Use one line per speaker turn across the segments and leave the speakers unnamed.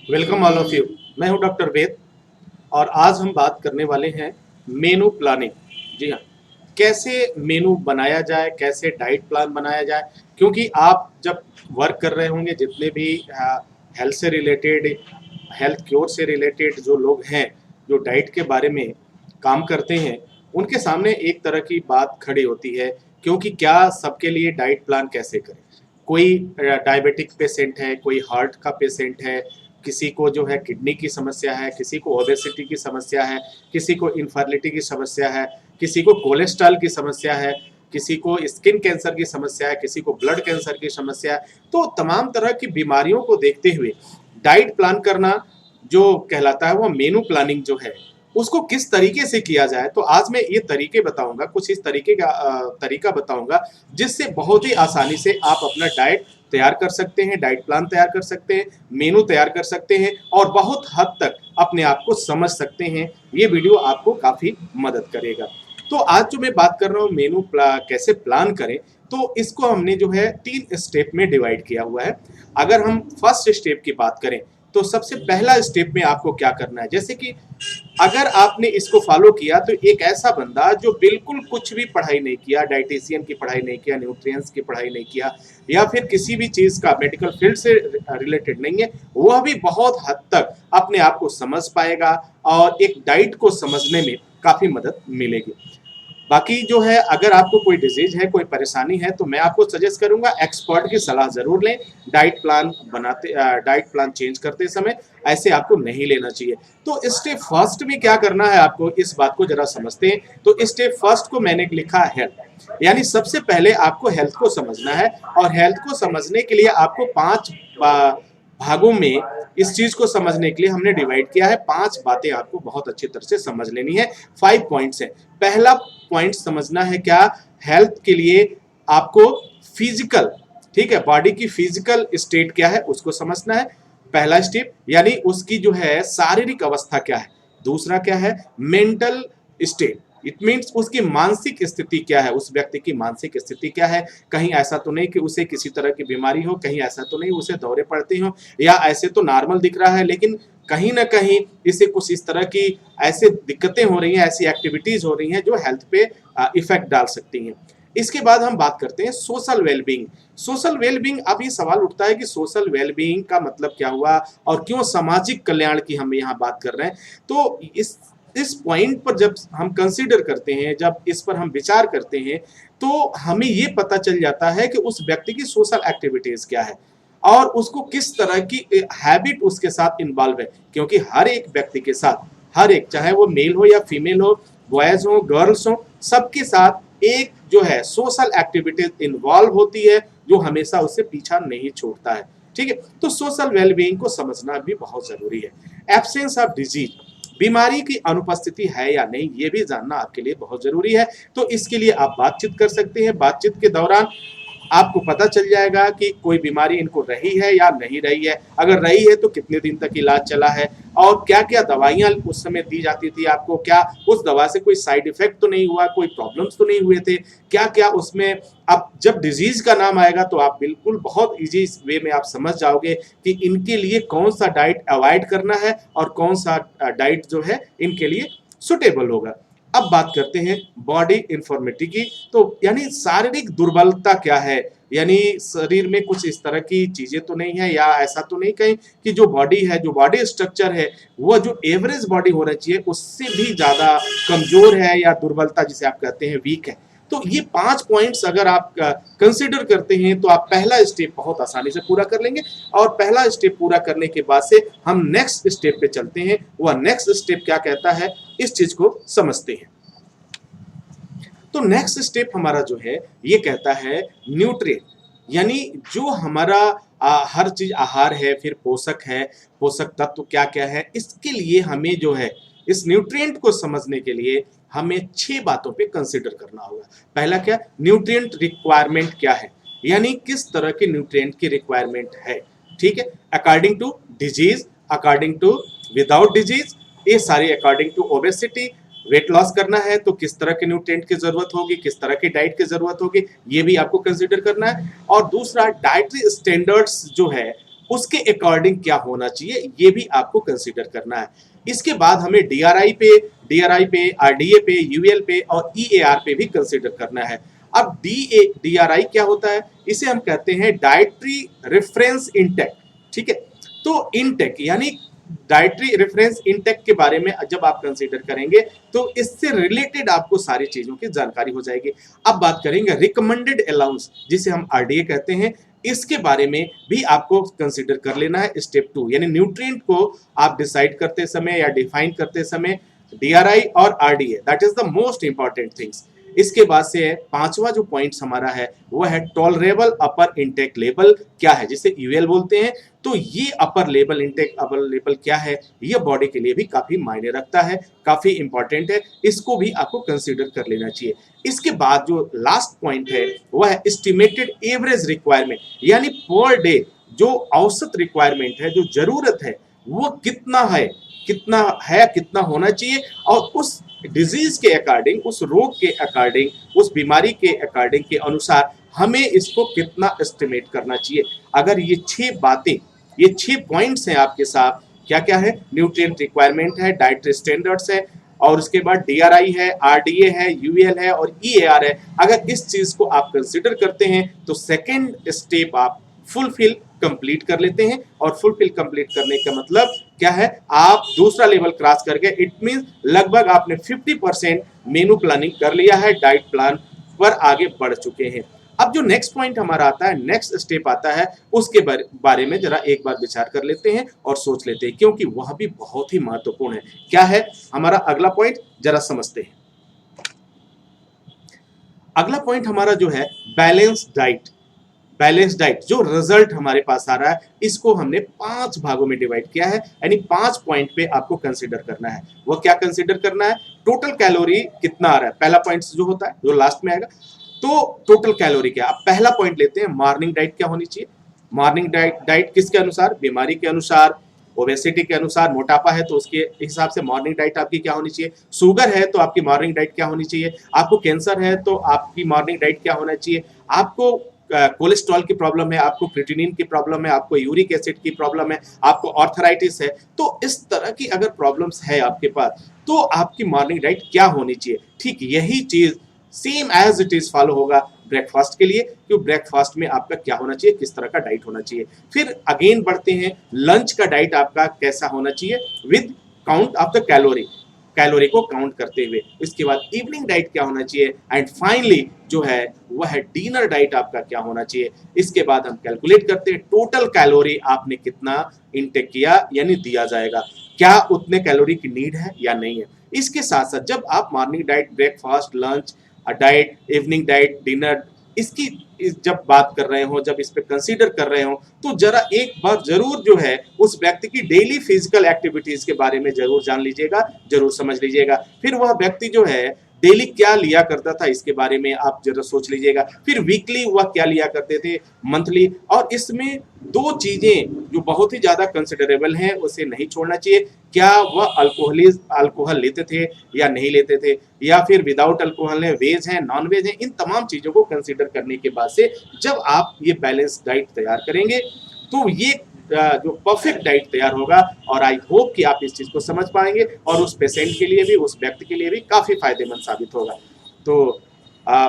Welcome all of you. मैं हूं doctor वेद और आज हम बात करने वाले हैं मेनू प्लानिंग। जी हाँ, कैसे मेनू बनाया जाए, कैसे डाइट प्लान बनाया जाए। क्योंकि आप जब वर्क कर रहे होंगे, जितने भी हेल्थ से रिलेटेड, हेल्थ क्योर से रिलेटेड जो लोग हैं, जो डाइट के बारे में काम करते हैं, उनके सामने एक तरह की बात खड़ी होती है। क्योंकि क्या सबके लिए डाइट प्लान कैसे करें। कोई डायबिटिक पेशेंट है, कोई हार्ट का पेशेंट है, किसी को जो है किडनी की समस्या है, किसी को ओबेसिटी की समस्या है, किसी को इनफर्टिलिटी की समस्या है, किसी को कोलेस्ट्रॉल की समस्या है, किसी को स्किन कैंसर की समस्या है, किसी को ब्लड कैंसर की समस्या है। तो तमाम तरह की बीमारियों को देखते हुए डाइट प्लान करना जो कहलाता है, वो मेनू प्लानिंग जो है, उसको किस तरीके से किया जाए। तो आज मैं ये तरीके बताऊंगा, कुछ इस तरीके का तरीका बताऊंगा जिससे बहुत ही आसानी से आप अपना डाइट तैयार कर सकते हैं, डाइट प्लान तैयार कर सकते हैं, मेनू तैयार कर सकते हैं और बहुत हद तक अपने आप को समझ सकते हैं। ये वीडियो आपको काफ़ी मदद करेगा। तो आज जो मैं बात कर रहा हूँ कैसे प्लान करें, तो इसको हमने जो है 3 स्टेप में डिवाइड किया हुआ है। अगर हम फर्स्ट स्टेप की बात करें तो सबसे पहला स्टेप में आपको क्या करना है, जैसे कि अगर आपने इसको फॉलो किया तो एक ऐसा बंदा जो बिल्कुल कुछ भी पढ़ाई नहीं किया, डाइटिशियन की पढ़ाई नहीं किया, न्यूट्रिएंट्स की पढ़ाई नहीं किया, या फिर किसी भी चीज का मेडिकल फील्ड से रिलेटेड नहीं है, वह भी बहुत हद तक अपने आप को समझ पाएगा और एक डाइट को समझने में काफी मदद मिलेगी। बाकी जो है, अगर आपको कोई डिजीज है, कोई परेशानी है, तो मैं आपको सजेस्ट करूंगा एक्सपर्ट की सलाह जरूर लें। डाइट प्लान चेंज करते समय ऐसे आपको नहीं लेना चाहिए। तो स्टेप फर्स्ट में क्या करना है, आपको इस बात को जरा समझते हैं। तो स्टेप फर्स्ट को मैंने लिखा है हेल्थ, यानी सबसे पहले आपको हेल्थ को समझना है और हेल्थ को समझने के लिए आपको 5 भागों में इस चीज को समझने के लिए हमने डिवाइड किया है। 5 बातें आपको बहुत अच्छी तरह से समझ लेनी है। 5 पॉइंट्स है। पहला पॉइंट समझना है क्या, हेल्थ के लिए आपको फिजिकल, ठीक है, बॉडी की फिजिकल स्टेट क्या है उसको समझना है, पहला स्टेप। यानी उसकी जो है शारीरिक अवस्था क्या है। दूसरा क्या है, मेंटल स्टेट, इट मीन्स उसकी मानसिक स्थिति क्या है, उस व्यक्ति की मानसिक स्थिति क्या है। कहीं ऐसा तो नहीं कि उसे किसी तरह की बीमारी हो, कहीं ऐसा तो नहीं उसे दौरे पड़ते हो, या ऐसे तो नॉर्मल दिख रहा है लेकिन कहीं ना कहीं इसे कुछ इस तरह की ऐसे दिक्कतें हो रही हैं, ऐसी एक्टिविटीज हो रही हैं जो हेल्थ पे इफेक्ट डाल सकती हैं। इसके बाद हम बात करते हैं सोशल वेलबींग। सोशल वेलबींग, अब ये सवाल उठता है कि सोशल वेलबींग का मतलब क्या हुआ और क्यों सामाजिक कल्याण की हम यहाँ बात कर रहे हैं। तो इस पॉइंट पर जब हम कंसीडर करते हैं, जब इस पर हम विचार करते हैं, तो हमें ये पता चल जाता है कि उस व्यक्ति की सोशल एक्टिविटीज क्या है और उसको किस तरह की हैबिट उसके साथ इन्वॉल्व है। क्योंकि हर एक व्यक्ति के साथ, हर एक, चाहे वो मेल हो या फीमेल हो, बॉयज हो गर्ल्स हो, सबके साथ एक जो है सोशल एक्टिविटीज इन्वॉल्व होती है जो हमेशा उससे पीछा नहीं छोड़ता है। ठीक है, तो सोशल वेलबींग को समझना भी बहुत जरूरी है। एब्सेंस ऑफ डिजीज, बीमारी की अनुपस्थिति है या नहीं, ये भी जानना आपके लिए बहुत जरूरी है। तो इसके लिए आप बातचीत कर सकते हैं। बातचीत के दौरान आपको पता चल जाएगा कि कोई बीमारी इनको रही है या नहीं रही है। अगर रही है तो कितने दिन तक इलाज चला है और क्या क्या दवाइयां उस समय दी जाती थी आपको, क्या उस दवा से कोई साइड इफेक्ट तो नहीं हुआ, कोई प्रॉब्लम्स तो नहीं हुए थे, क्या क्या उसमें। अब जब डिजीज का नाम आएगा तो आप बिल्कुल बहुत इजी वे में आप समझ जाओगे कि इनके लिए कौन सा डाइट अवॉइड करना है और कौन सा डाइट जो है इनके लिए सुटेबल होगा। अब बात करते हैं बॉडी इंफॉर्मिटी की। तो यानी शारीरिक दुर्बलता क्या है, यानी शरीर में कुछ इस तरह की चीजें तो नहीं है, या ऐसा तो नहीं कहीं कि जो बॉडी है, जो बॉडी स्ट्रक्चर है, वो जो एवरेज बॉडी होना चाहिए उससे भी ज्यादा कमजोर है, या दुर्बलता जिसे आप कहते हैं वीक है। तो ये 5 पॉइंट्स अगर आप कंसिडर करते हैं तो आप पहला स्टेप बहुत आसानी से पूरा कर लेंगे। और पहला स्टेप पूरा करने के बाद से हम नेक्स्ट स्टेप पे चलते हैं। वह नेक्स्ट स्टेप क्या कहता है, इस चीज को समझते हैं। तो नेक्स्ट स्टेप हमारा जो है ये कहता है न्यूट्रिएंट, यानी जो हमारा हर चीज आहार है, फिर पोषक है, पोषक तत्व क्या क्या है, इसके लिए हमें जो है इस न्यूट्रिएंट को समझने के लिए हमें 6 बातों पे कंसिडर करना होगा। पहला क्या, न्यूट्रिएंट रिक्वायरमेंट क्या है, यानी किस तरह के न्यूट्रिएंट की रिक्वायरमेंट है। ठीक है, according to disease, according to without disease, ये सारी according to obesity, weight loss करना है तो किस तरह के न्यूट्रिएंट की जरूरत होगी, किस तरह की डाइट की जरूरत होगी, ये भी आपको कंसीडर करना है। और दूसरा, डाइटरी स्टैंडर्ड्स जो है उसके अकॉर्डिंग क्या होना चाहिए, ये भी आपको कंसीडर करना है। इसके बाद हमें डीआरआई पे, आरडीए पे, यूएल पे और ईएआर पे भी कंसीडर करना है। अब डीआरआई क्या होता है, इसे हम कहते हैं डाइटरी रेफरेंस इंटेक, ठीक है। तो इंटेक यानी डाइटरी रेफरेंस इंटेक के बारे में जब आप कंसीडर करेंगे तो इससे रिलेटेड आपको सारी चीजों की जानकारी हो जाएगी। अब बात करेंगे रिकमेंडेड अलाउंस, जिसे हम आरडीए कहते हैं, इसके बारे में भी आपको कंसीडर कर लेना है। स्टेप 2 यानी न्यूट्रिएंट को आप डिसाइड करते समय या डिफाइन करते समय डीआरआई और RDA, that is the most important things. इसके बाद से है पांचवा जो पॉइंट हमारा है वो है टॉलरेबल अपर इंटेक लेवल क्या है, जिसे यूएल बोलते हैं। तो ये upper level intake upper level क्या है, ये बॉडी के लिए भी काफी मायने रखता है, काफी इंपॉर्टेंट है, इसको भी आपको कंसीडर कर लेना चाहिए। इसके बाद जो लास्ट पॉइंट है वह है एस्टिमेटेड एवरेज रिक्वायरमेंट, यानी पर डे जो औसत रिक्वायरमेंट है, जो जरूरत है वो कितना है, कितना होना चाहिए, और उस डिजीज के अकॉर्डिंग, उस रोग के अकॉर्डिंग, उस बीमारी के अकॉर्डिंग के अनुसार हमें इसको कितना एस्टिमेट करना चाहिए। अगर ये 6 बातें, ये 6 पॉइंट्स हैं आपके साथ, क्या क्या है, न्यूट्रिएंट रिक्वायरमेंट है, डाइटरी स्टैंडर्ड्स है, और उसके बाद डीआरआई है, आरडीए है, यूएल है और ईएआर है। अगर इस चीज को आप कंसीडर करते हैं तो सेकेंड स्टेप आप फुलफिल कंप्लीट कर लेते हैं। और फुलफिल कंप्लीट करने का मतलब क्या है, आप दूसरा लेवल क्रॉस करके, इट मींस लगभग आपने 50% मेनू प्लानिंग कर लिया है, डाइट प्लान पर आगे बढ़ चुके हैं। अब जो नेक्स्ट पॉइंट हमारा आता है, नेक्स्ट स्टेप आता है, उसके बारे में जरा एक बार विचार कर लेते हैं और सोच लेते हैं, क्योंकि वह भी बहुत ही महत्वपूर्ण है। क्या है हमारा अगला पॉइंट, जरा समझते हैं। अगला पॉइंट हमारा जो है बैलेंस डाइट। बैलेंस डाइट जो रिजल्ट हमारे पास आ रहा है, इसको हमने 5 भागों में डिवाइड किया है, यानी 5 पॉइंट पे आपको कंसीडर करना है। वो क्या कंसीडर करना है, टोटल कैलोरी कितना आ रहा है, पहला पॉइंट जो होता है जो लास्ट में आएगा। तो टोटल कैलोरी क्या, अब पहला पॉइंट लेते हैं, मॉर्निंग डाइट क्या होनी चाहिए। मॉर्निंग डाइट किसके अनुसार, बीमारी के अनुसार, ओबेसिटी के अनुसार, मोटापा है तो उसके हिसाब से मॉर्निंग डाइट आपकी क्या होनी चाहिए, शुगर है तो आपकी मॉर्निंग डाइट क्या होनी चाहिए, आपको कैंसर है तो आपकी मॉर्निंग डाइट क्या होना चाहिए, आपको कोलेस्ट्रॉल की प्रॉब्लम है, आपको क्रिएटिनिन की प्रॉब्लम है, आपको यूरिक एसिड की प्रॉब्लम है, आपको आर्थराइटिस है, तो इस तरह की अगर प्रॉब्लम्स है आपके पास तो आपकी मॉर्निंग डाइट क्या होनी चाहिए। ठीक यही चीज same as it is follow होगा ब्रेकफास्ट के लिए, कि ब्रेकफास्ट में आपका क्या होना चाहिए, किस तरह का डाइट होना चाहिए। फिर अगेन बढ़ते हैं, लंच का डाइट आपका कैसा होना चाहिए with count of the calorie को काउंट करते हुए। इसके बाद इवनिंग डाइट क्या होना चाहिए, एंड फाइनली जो है वह है डिनर डाइट आपका क्या होना चाहिए। इसके बाद हम कैलकुलेट करते हैं टोटल कैलोरी आपने कितना इनटेक किया, यानी दिया जाएगा क्या उतने कैलोरी की नीड है या नहीं है। इसके साथ साथ जब आप morning diet, breakfast, lunch diet, evening diet, dinner, इसकी जब बात कर रहे हो, जब इस पे कंसीडर कर रहे हो, तो जरा एक बार जरूर जो है उस व्यक्ति की डेली फिजिकल एक्टिविटीज के बारे में जरूर जान लीजिएगा, जरूर समझ लीजिएगा। फिर वह व्यक्ति जो है डेली क्या लिया करता था, इसके बारे में आप जरा सोच लीजिएगा। फिर वीकली वह क्या लिया करते थे, मंथली। और इसमें 2 चीजें जो बहुत ही ज्यादा कंसिडरेबल हैं, उसे नहीं छोड़ना चाहिए। क्या वह अल्कोहल लेते थे या नहीं लेते थे, या फिर विदाउट अल्कोहल है, वेज है, नॉन वेज है। इन तमाम चीजों को कंसिडर करने के बाद से जब आप ये बैलेंस डाइट तैयार करेंगे तो ये जो परफेक्ट डाइट तैयार होगा। और आई होप कि आप इस चीज को समझ पाएंगे और उस पेशेंट के लिए भी, उस व्यक्ति के लिए भी काफी फायदेमंद साबित होगा। तो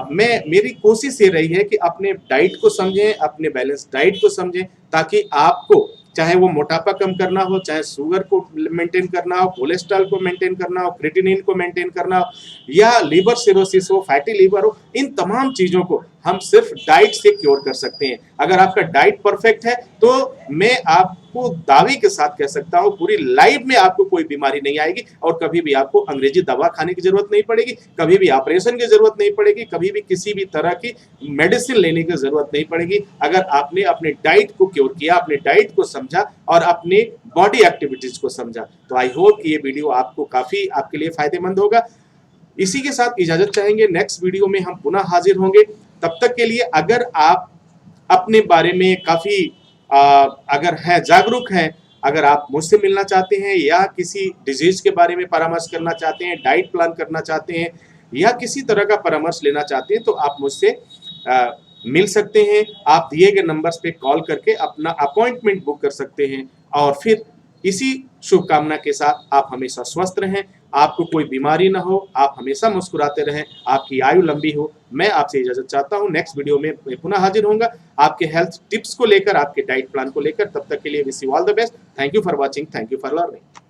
मेरी कोशिश ये रही है कि अपने डाइट को समझें, अपने बैलेंस डाइट को समझें, ताकि आपको चाहे वो मोटापा कम करना हो, चाहे शुगर को मेंटेन करना हो, कोलेस्ट्रॉल को मेंटेन करना हो, क्रिएटिनिन को मेंटेन करना हो, या लिवर सिरोसिस हो, फैटी लिवर हो, इन तमाम चीजों को हम सिर्फ डाइट से क्योर कर सकते हैं। अगर आपका डाइट परफेक्ट है तो मैं आपको दावे के साथ कह सकता हूं पूरी लाइफ में आपको कोई बीमारी नहीं आएगी, और कभी भी आपको अंग्रेजी दवा खाने की जरूरत नहीं पड़ेगी, कभी भी ऑपरेशन की जरूरत नहीं पड़ेगी, कभी भी किसी भी तरह की मेडिसिन लेने की जरूरत नहीं पड़ेगी। अगर आपने अपने डाइट को क्योर किया, अपने डाइट को समझा और अपने बॉडी एक्टिविटीज को समझा, तो आई होप कि ये वीडियो आपको काफी आपके लिए फायदेमंद होगा। इसी के साथ इजाजत चाहेंगे, नेक्स्ट वीडियो में हम पुनः हाजिर होंगे। तब तक के लिए अगर आप अपने बारे में काफी अगर हैं, जागरूक हैं, अगर आप मुझसे मिलना चाहते हैं या किसी डिजीज के बारे में परामर्श करना चाहते हैं, डाइट प्लान करना चाहते हैं, या किसी तरह का परामर्श लेना चाहते हैं, तो आप मुझसे मिल सकते हैं। आप दिए गए नंबर्स पे कॉल करके अपना अपॉइंटमेंट बुक कर सकते हैं और फिर इसी शुभकामना के साथ आप हमेशा स्वस्थ रहें, आपको कोई बीमारी ना हो, आप हमेशा मुस्कुराते रहें, आपकी आयु लंबी हो। मैं आपसे इजाजत चाहता हूँ। नेक्स्ट वीडियो में मैं पुनः हाजिर होऊंगा आपके हेल्थ टिप्स को लेकर, आपके डाइट प्लान को लेकर। तब तक के लिए wish you all the best. Thank you for watching, thank you for learning.